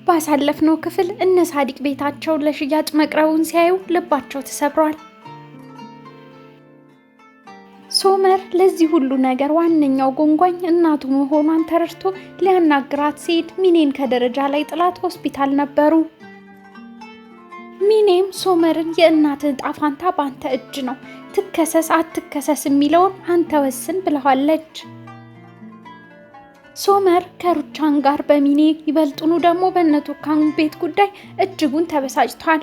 ባሳለፍነው ክፍል እነ ሳዲቅ ቤታቸው ለሽያጭ መቅረቡን ሲያዩ ልባቸው ተሰብሯል። ሶመር ለዚህ ሁሉ ነገር ዋነኛው ጎንጓኝ እናቱ መሆኗን ተረድቶ ሊያናግራት ሲሄድ ሚኔን ከደረጃ ላይ ጥላት ሆስፒታል ነበሩ። ሚኔም ሶመርን የእናትህ ዕጣ ፈንታ ባንተ እጅ ነው፣ ትከሰስ አትከሰስ የሚለውን አንተ ወስን ብለዋለች። ሶመር ከሩቻን ጋር በሚኔ ይበልጡኑ ደግሞ በእነቱርካን ቤት ጉዳይ እጅጉን ተበሳጭቷል።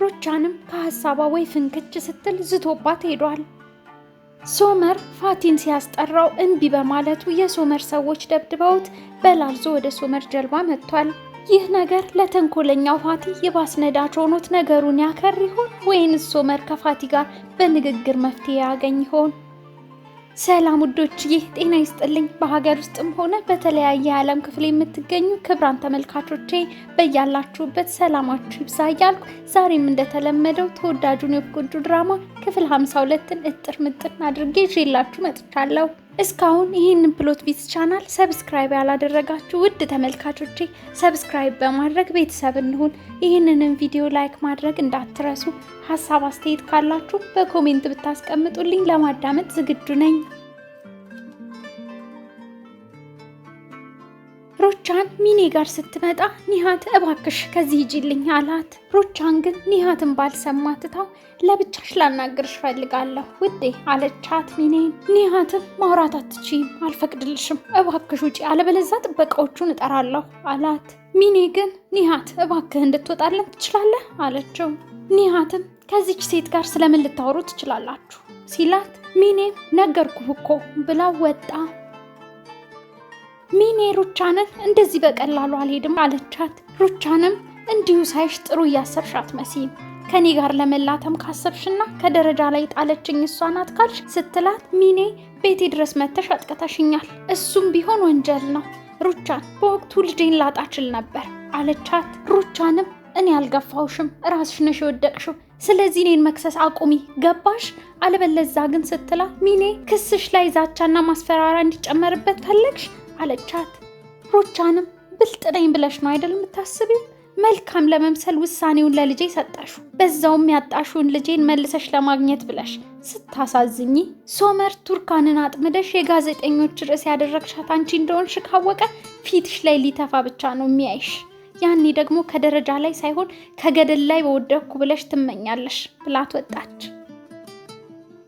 ሩቻንም ከሐሳቧ ወይ ፍንክች ስትል ዝቶባት ሄዷል። ሶመር ፋቲን ሲያስጠራው እንቢ በማለቱ የሶመር ሰዎች ደብድበውት በላልዞ ወደ ሶመር ጀልባ መጥቷል። ይህ ነገር ለተንኮለኛው ፋቲ የባስ ነዳጅ ሆኖት ነገሩን ያከር ይሆን ወይንስ ሶመር ከፋቲ ጋር በንግግር መፍትሄ ያገኝ ይሆን? ሰላም ውዶችዬ፣ ጤና ይስጥልኝ። በሀገር ውስጥም ሆነ በተለያየ የዓለም ክፍል የምትገኙ ክብራን ተመልካቾቼ በያላችሁበት ሰላማችሁ ይብዛ እያልኩ ዛሬም እንደተለመደው ተወዳጁን የወፍ ጎጆ ድራማ ክፍል 52ን እጥር ምጥን አድርጌ ይዤላችሁ መጥቻለሁ። እስካሁን ይህንን ፕሎት ቢት ቻናል ሰብስክራይብ ያላደረጋችሁ ውድ ተመልካቾቼ ሰብስክራይብ በማድረግ ቤተሰብ እንሁን። ይህንንም ቪዲዮ ላይክ ማድረግ እንዳትረሱ። ሀሳብ አስተያየት ካላችሁ በኮሜንት ብታስቀምጡልኝ ለማዳመጥ ዝግጁ ነኝ። ሩቻን ሚኔ ጋር ስትመጣ ኒሃት እባክሽ ከዚህ ሂጂልኝ አላት። ሩቻን ግን ኒሃትን ባልሰማትታው ለብቻሽ ላናግርሽ ፈልጋለሁ ውዴ አለቻት ሚኔን። ኒሃትም ማውራት አትችይም፣ አልፈቅድልሽም፣ እባክሽ ውጪ አለበለዚያ ጥበቃዎቹን እጠራለሁ አላት። ሚኔ ግን ኒሃት እባክህ እንድትወጣለን ትችላለህ አለችው። ኒሃትም ከዚች ሴት ጋር ስለምን ልታወሩ ትችላላችሁ ሲላት ሚኔም ነገርኩህ እኮ ብላ ወጣ። ሚኔ ሩቻንን እንደዚህ በቀላሉ አልሄድም አለቻት። ሩቻንም እንዲሁ ሳይሽ ጥሩ እያሰብሻት መሲም ከኔ ጋር ለመላተም ካሰብሽና ከደረጃ ላይ ጣለችኝ እሷ ናት ካልሽ ስትላት ሚኔ ቤቴ ድረስ መተሽ አጥቅተሽኛል፣ እሱም ቢሆን ወንጀል ነው። ሩቻን በወቅቱ ልጄን ላጣችል ነበር አለቻት። ሩቻንም እኔ አልገፋውሽም፣ ራስሽ ነሽ የወደቅሽው፣ ስለዚህ እኔን መክሰስ አቁሚ ገባሽ? አለበለዛ ግን ስትላት ሚኔ ክስሽ ላይ ዛቻና ማስፈራሪያ እንዲጨመርበት ፈለግሽ አለቻት። ሩቻንም ብልጥ ነኝ ብለሽ ነው አይደል የምታስቢው? መልካም ለመምሰል ውሳኔውን ለልጄ ሰጣሹ፣ በዛውም ያጣሹን ልጄን መልሰሽ ለማግኘት ብለሽ ስታሳዝኝ። ሶመር ቱርካንን አጥምደሽ የጋዜጠኞች ርዕስ ያደረግሻት አንቺ እንደሆንሽ ካወቀ ፊትሽ ላይ ሊተፋ ብቻ ነው የሚያይሽ። ያኔ ደግሞ ከደረጃ ላይ ሳይሆን ከገደል ላይ በወደቅኩ ብለሽ ትመኛለሽ ብላት ወጣች።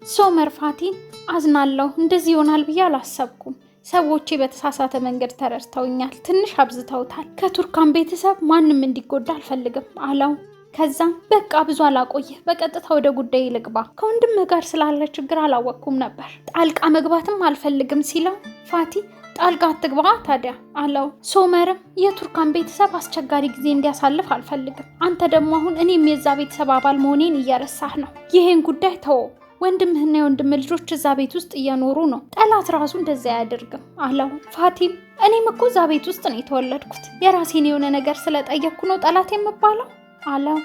ሶመር ፋቲን አዝናለሁ፣ እንደዚህ ይሆናል ብዬ አላሰብኩም። ሰዎቼ በተሳሳተ መንገድ ተረድተውኛል፣ ትንሽ አብዝተውታል። ከቱርካን ቤተሰብ ማንም እንዲጎዳ አልፈልግም አለው። ከዛም በቃ ብዙ አላቆየ፣ በቀጥታ ወደ ጉዳይ ልግባ። ከወንድም ጋር ስላለ ችግር አላወቅኩም ነበር፣ ጣልቃ መግባትም አልፈልግም ሲለው ፋቲ ጣልቃ አትግባ ታዲያ አለው። ሶመርም የቱርካን ቤተሰብ አስቸጋሪ ጊዜ እንዲያሳልፍ አልፈልግም፣ አንተ ደግሞ አሁን እኔም የዛ ቤተሰብ አባል መሆኔን እየረሳህ ነው። ይሄን ጉዳይ ተወው፣ ወንድምህና የወንድም ልጆች እዛ ቤት ውስጥ እየኖሩ ነው፣ ጠላት ራሱ እንደዛ አያደርግም አለው። ፋቲም እኔም እኮ እዛ ቤት ውስጥ ነው የተወለድኩት፣ የራሴን የሆነ ነገር ስለጠየቅኩ ነው ጠላት የምባለው አለው።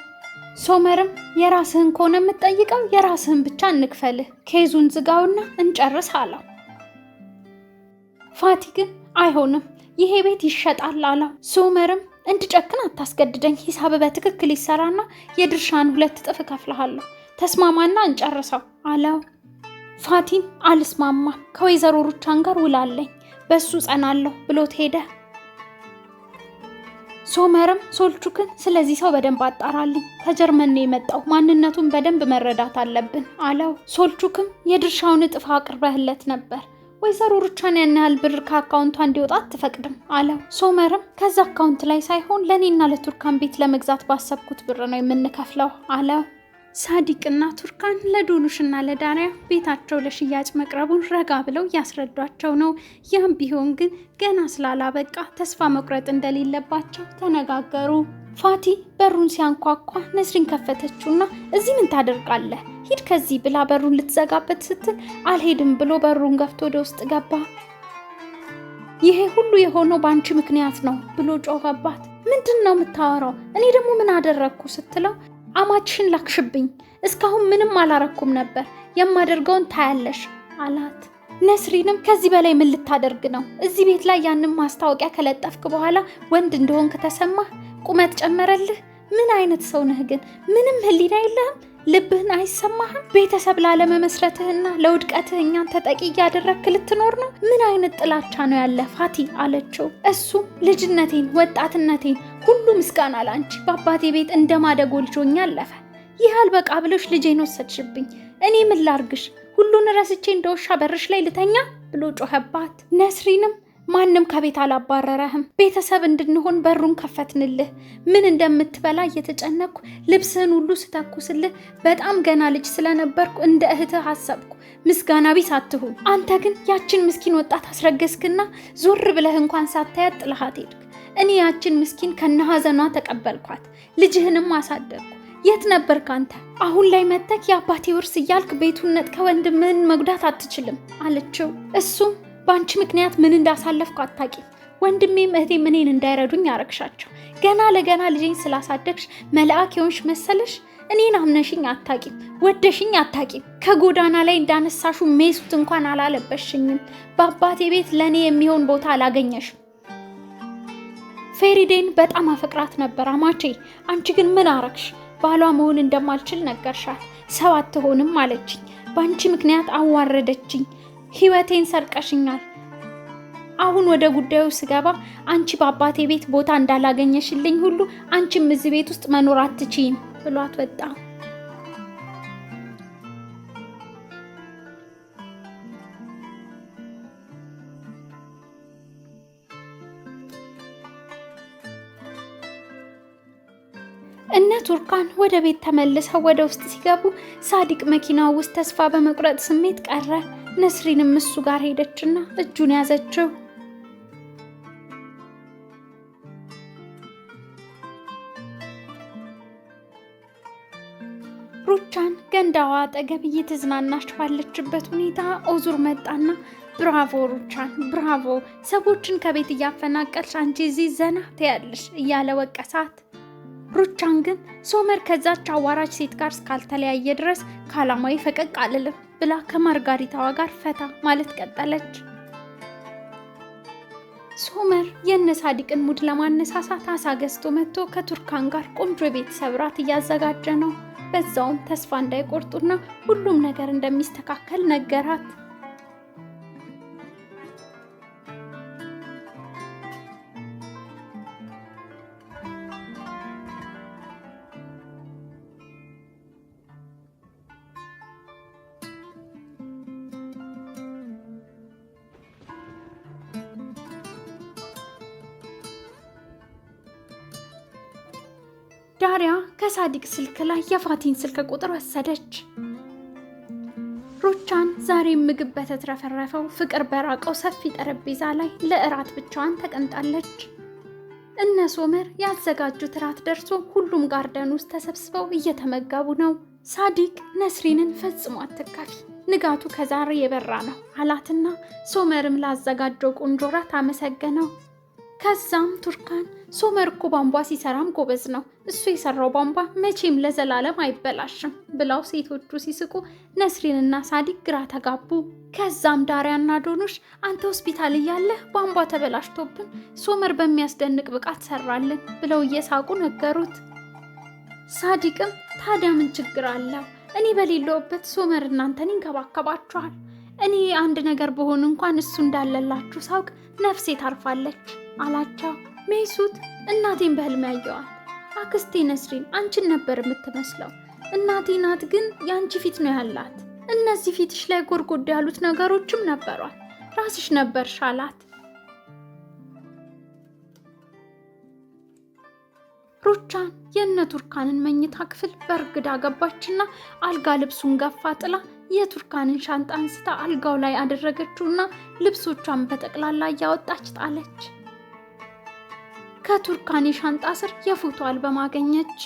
ሶመርም የራስህን ከሆነ የምትጠይቀው የራስህን ብቻ እንክፈልህ፣ ኬዙን ዝጋውና እንጨርስ አለው። ፋቲ ግን አይሆንም፣ ይሄ ቤት ይሸጣል አለው። ሶመርም እንድጨክን አታስገድደኝ፣ ሂሳብ በትክክል ይሰራና የድርሻን 2 እጥፍ እከፍልሃለሁ፣ ተስማማና እንጨርሰው አለው። ፋቲም አልስማማም፣ ከወይዘሮ ሩቻን ጋር ውላለኝ፣ በሱ ጸናለሁ ብሎት ሄደ። ሶመርም ሶልቹክን ስለዚህ ሰው በደንብ አጣራልኝ፣ ከጀርመን ነው የመጣው፣ ማንነቱን በደንብ መረዳት አለብን አለው። ሶልቹክም የድርሻውን እጥፍ አቅርበህለት ነበር፣ ወይዘሮ ሩቻን ያን ያህል ብር ከአካውንቷ እንዲወጣ አትፈቅድም አለው። ሶመርም ከዛ አካውንት ላይ ሳይሆን ለእኔና ለቱርካን ቤት ለመግዛት ባሰብኩት ብር ነው የምንከፍለው አለው። ሳዲቅና ቱርካን ለዶኑሽና ለዳሪያ ቤታቸው ለሽያጭ መቅረቡን ረጋ ብለው እያስረዷቸው ነው። ያም ቢሆን ግን ገና ስላላበቃ ተስፋ መቁረጥ እንደሌለባቸው ተነጋገሩ። ፋቲ በሩን ሲያንኳኳ ነስሪን ከፈተችውና እዚህ ምን ታደርጋለህ? ሂድ ከዚህ ብላ በሩን ልትዘጋበት ስትል አልሄድም ብሎ በሩን ገፍቶ ወደ ውስጥ ገባ። ይሄ ሁሉ የሆነው ባንቺ ምክንያት ነው ብሎ ጮኸባት። ምንድነው የምታወራው? እኔ ደግሞ ምን አደረግኩ ስትለው አማችሽን ላክሽብኝ። እስካሁን ምንም አላረኩም ነበር፣ የማደርገውን ታያለሽ አላት። ነስሪንም ከዚህ በላይ ምን ልታደርግ ነው? እዚህ ቤት ላይ ያንን ማስታወቂያ ከለጠፍክ በኋላ ወንድ እንደሆንክ ተሰማህ? ቁመት ጨመረልህ? ምን አይነት ሰው ነህ ግን? ምንም ህሊና የለህም? ልብህን አይሰማህም? ቤተሰብ ላለመመስረትህና ለውድቀትህ እኛን ተጠቂ እያደረግክ ልትኖር ነው? ምን አይነት ጥላቻ ነው ያለ ፋቲ አለችው። እሱም ልጅነቴን፣ ወጣትነቴን ሁሉ ምስጋና ላንቺ በአባቴ ቤት እንደማደጎ ልጆኛ አለፈ። ይህ አልበቃ ብሎሽ ልጄን ወሰድሽብኝ። እኔ ምን ላርግሽ? ሁሉን ረስቼ እንደውሻ በርሽ ላይ ልተኛ ብሎ ጮኸባት። ነስሪንም ማንም ከቤት አላባረረህም፣ ቤተሰብ እንድንሆን በሩን ከፈትንልህ። ምን እንደምትበላ እየተጨነቅኩ ልብስህን ሁሉ ስተኩስልህ በጣም ገና ልጅ ስለነበርኩ እንደ እህትህ አሰብኩ። ምስጋና ቢስ አትሁን። አንተ ግን ያችን ምስኪን ወጣት አስረገዝክና ዞር ብለህ እንኳን ሳታያት ጥለሃት ሄድክ። እኔ ያችን ምስኪን ከነሐዘኗ ተቀበልኳት፣ ልጅህንም አሳደግኩ። የት ነበርክ አንተ? አሁን ላይ መጥተህ የአባቴ ውርስ እያልክ ቤቱን ነጥቀህ ወንድምህን መጉዳት አትችልም አለችው። እሱም በአንቺ ምክንያት ምን እንዳሳለፍኩ አታቂም። ወንድሜም እህቴም እኔን እንዳይረዱኝ አረግሻቸው። ገና ለገና ልጄን ስላሳደግሽ መልአክ የሆንሽ መሰለሽ? እኔን አምነሽኝ አታቂም፣ ወደሽኝ አታቂም። ከጎዳና ላይ እንዳነሳሹ ሜሱት እንኳን አላለበሽኝም። በአባቴ ቤት ለእኔ የሚሆን ቦታ አላገኘሽም። ፌሪዴን በጣም አፈቅራት ነበር አማቼ። አንቺ ግን ምን አረግሽ? ባሏ መሆን እንደማልችል ነገርሻት። ሰው አትሆንም አለችኝ። በአንቺ ምክንያት አዋረደችኝ። ህይወቴን ሰርቀሽኛል። አሁን ወደ ጉዳዩ ስገባ አንቺ በአባቴ ቤት ቦታ እንዳላገኘሽልኝ ሁሉ አንቺም እዚህ ቤት ውስጥ መኖር አትችይም ብሏት ወጣ። እነ ቱርካን ወደ ቤት ተመልሰው ወደ ውስጥ ሲገቡ ሳዲቅ መኪናው ውስጥ ተስፋ በመቁረጥ ስሜት ቀረ። ነስሪንም እሱ ጋር ሄደችና እጁን ያዘችው። ሩቻን ገንዳዋ አጠገብ እየተዝናናች ባለችበት ሁኔታ ኦዙር መጣና ብራቮ ሩቻን ብራቮ፣ ሰዎችን ከቤት እያፈናቀልሽ አንቺ እዚህ ዘና ትያለሽ እያለ ወቀሳት። ሩቻን ግን ሶመር ከዛች አዋራጅ ሴት ጋር እስካልተለያየ ድረስ ከዓላማዊ ፈቀቅ አልልም ብላ ከማርጋሪታዋ ጋር ፈታ ማለት ቀጠለች። ሶመር የነሳዲቅን ሙድ ለማነሳሳት አሳ ገዝቶ መጥቶ ከቱርካን ጋር ቆንጆ የቤተሰብ ራት እያዘጋጀ ነው። በዛውም ተስፋ እንዳይቆርጡና ሁሉም ነገር እንደሚስተካከል ነገራት። ዳሪያ ከሳዲቅ ስልክ ላይ የፋቲን ስልክ ቁጥር ወሰደች። ሩቻን ዛሬም ምግብ በተትረፈረፈው ፍቅር በራቀው ሰፊ ጠረጴዛ ላይ ለእራት ብቻዋን ተቀምጣለች። እነ ሶመር ያዘጋጁት እራት ደርሶ ሁሉም ጋርደን ውስጥ ተሰብስበው እየተመገቡ ነው። ሳዲቅ ነስሪንን ፈጽሞ አትካፊ፣ ንጋቱ ከዛሬ የበራ ነው አላትና ሶመርም ላዘጋጀው ቆንጆ እራት አመሰገነው። ከዛም ቱርካን ሶመር እኮ ቧንቧ ሲሰራም ጎበዝ ነው፣ እሱ የሰራው ቧንቧ መቼም ለዘላለም አይበላሽም ብለው ሴቶቹ ሲስቁ ነስሪንና ሳዲቅ ግራ ተጋቡ። ከዛም ዳሪያና ዶኑሽ አንተ ሆስፒታል እያለህ ቧንቧ ተበላሽቶብን ሶመር በሚያስደንቅ ብቃት ሰራልን ብለው እየሳቁ ነገሩት። ሳዲቅም ታዲያ ምን ችግር አለው? እኔ በሌለውበት ሶመር እናንተን ይንከባከባችኋል። እኔ አንድ ነገር በሆን እንኳን እሱ እንዳለላችሁ ሳውቅ ነፍሴ ታርፋለች አላቸው። ሜሱት እናቴን በህልም ያየዋል። አክስቴ ነስሪን አንቺን ነበር የምትመስለው። እናቴ ናት ግን የአንቺ ፊት ነው ያላት። እነዚህ ፊትሽ ላይ ጎርጎድ ያሉት ነገሮችም ነበሯል። ራስሽ ነበርሽ አላት። ሩቻን የነ ቱርካንን መኝታ ክፍል በእርግዳ ገባችና አልጋ ልብሱን ገፋ ጥላ የቱርካንን ሻንጣ አንስታ አልጋው ላይ አደረገችውና ልብሶቿን በጠቅላላ እያወጣች ጣለች። ከቱርካን ሻንጣ ስር የፎቶ አልበም አገኘች።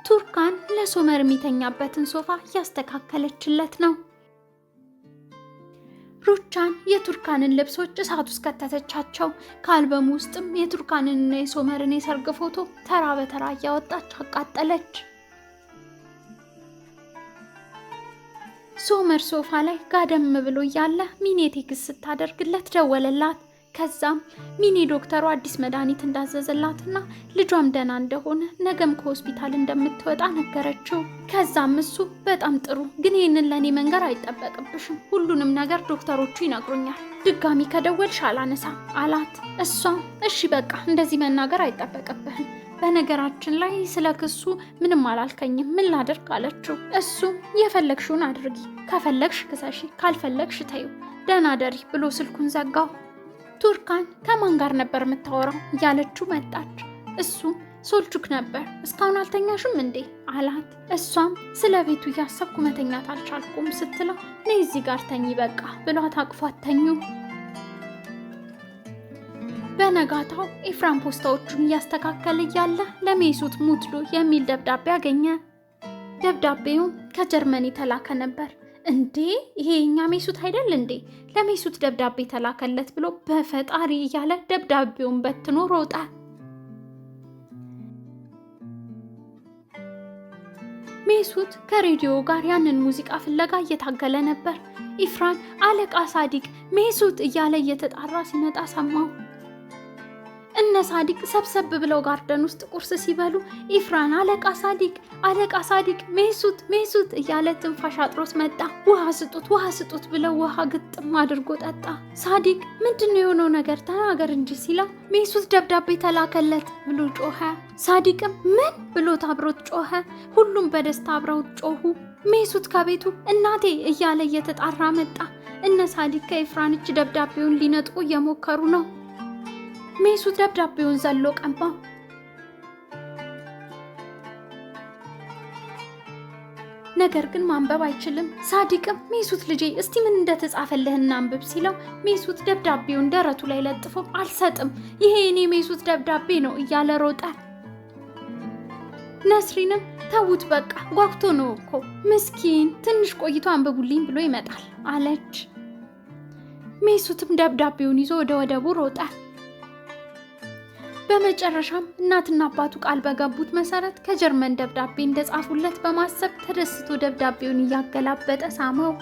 ቱርካን ለሶመር የሚተኛበትን ሶፋ ያስተካከለችለት ነው። ሩቻን የቱርካንን ልብሶች እሳት ውስጥ ከተተቻቸው። ከአልበሙ ውስጥም የቱርካንንና የሶመርን የሰርግ ፎቶ ተራ በተራ እያወጣች አቃጠለች። ሶመር ሶፋ ላይ ጋደም ብሎ እያለ ሚኔ ቴክስት ስታደርግለት ደወለላት። ከዛም ሚኔ ዶክተሩ አዲስ መድኃኒት እንዳዘዘላትና ልጇም ደህና እንደሆነ ነገም ከሆስፒታል እንደምትወጣ ነገረችው። ከዛም እሱ በጣም ጥሩ፣ ግን ይህንን ለእኔ መንገር አይጠበቅብሽም፣ ሁሉንም ነገር ዶክተሮቹ ይነግሩኛል፣ ድጋሚ ከደወልሽ አላነሳም አላት። እሷም እሺ በቃ እንደዚህ መናገር አይጠበቅብህም፣ በነገራችን ላይ ስለ ክሱ ምንም አላልከኝም፣ ምን ላድርግ አለችው። እሱም የፈለግሽውን አድርጊ፣ ከፈለግሽ ክሰሺ፣ ካልፈለግሽ ተይው፣ ደህና ደሪ ብሎ ስልኩን ዘጋው። ቱርካን ከማን ጋር ነበር የምታወራው እያለችው መጣች። እሱም ሶልቹክ ነበር። እስካሁን አልተኛሽም እንዴ አላት። እሷም ስለ ቤቱ እያሰብኩ መተኛት አልቻልኩም ስትለው ነይ እዚህ ጋር ተኝ በቃ ብሏት አቅፏት ተኙ። በነጋታው ኤፍራም ፖስታዎቹን እያስተካከለ እያለ ለሜሱት ሙትሎ የሚል ደብዳቤ አገኘ። ደብዳቤውም ከጀርመን የተላከ ነበር። እንዴ ይሄ የኛ ሜሱት አይደል እንዴ? ለሜሱት ደብዳቤ ተላከለት ብሎ በፈጣሪ እያለ ደብዳቤውን በትኖ ሮጠ። ሜሱት ከሬዲዮ ጋር ያንን ሙዚቃ ፍለጋ እየታገለ ነበር። ኢፍራን አለቃ ሳዲቅ ሜሱት እያለ እየተጣራ ሲመጣ ሰማው። እነ ሳዲቅ ሰብሰብ ብለው ጋርደን ውስጥ ቁርስ ሲበሉ ኢፍራን አለቃ ሳዲቅ ሜሱት እያለ ትንፋሽ አጥሮት መጣ። ውሃ ስጡት ብለው ውሃ ግጥም አድርጎ ጠጣ። ሳዲቅ ምንድነው የሆነው ነገር ተናገር እንጂ ሲለው ሜሱት ደብዳቤ ተላከለት ብሎ ጮኸ። ሳዲቅም ምን ብሎት አብሮት ጮኸ። ሁሉም በደስታ አብረው ጮሁ። ሜሱት ከቤቱ እናቴ እያለ እየተጣራ መጣ። እነ ሳዲቅ ከኢፍራን እጅ ደብዳቤውን ሊነጥቁ እየሞከሩ ነው። ሜሱት ደብዳቤውን ዘሎ ቀባው። ነገር ግን ማንበብ አይችልም። ሳዲቅም ሜሱት ልጄ እስቲ ምን እንደተጻፈልህ እናንብብ ሲለው ሜሱት ደብዳቤውን ደረቱ ላይ ለጥፎ አልሰጥም፣ ይሄ የኔ ሜሱት ደብዳቤ ነው እያለ ሮጠ። ነስሪንም ተውት በቃ ጓጉቶ ነው እኮ ምስኪን፣ ትንሽ ቆይቶ አንብቡልኝ ብሎ ይመጣል አለች። ሜሱትም ደብዳቤውን ይዞ ወደ ወደቡ ሮጠ። በመጨረሻም እናትና አባቱ ቃል በገቡት መሰረት ከጀርመን ደብዳቤ እንደጻፉለት በማሰብ ተደስቶ ደብዳቤውን እያገላበጠ ሳመው።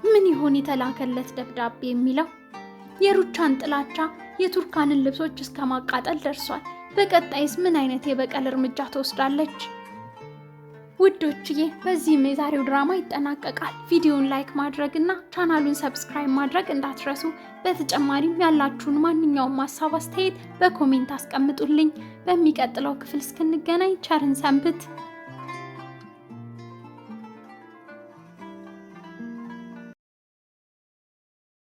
ምን ይሆን የተላከለት ደብዳቤ የሚለው? የሩቻን ጥላቻ የቱርካንን ልብሶች እስከ ማቃጠል ደርሷል። በቀጣይስ ምን አይነት የበቀል እርምጃ ትወስዳለች? ውዶችዬ በዚህም የዛሬው ድራማ ይጠናቀቃል። ቪዲዮውን ላይክ ማድረግና ቻናሉን ሰብስክራይብ ማድረግ እንዳትረሱ። በተጨማሪም ያላችሁን ማንኛውም ሀሳብ አስተያየት በኮሜንት አስቀምጡልኝ። በሚቀጥለው ክፍል እስክንገናኝ ቸርን ሰንብት።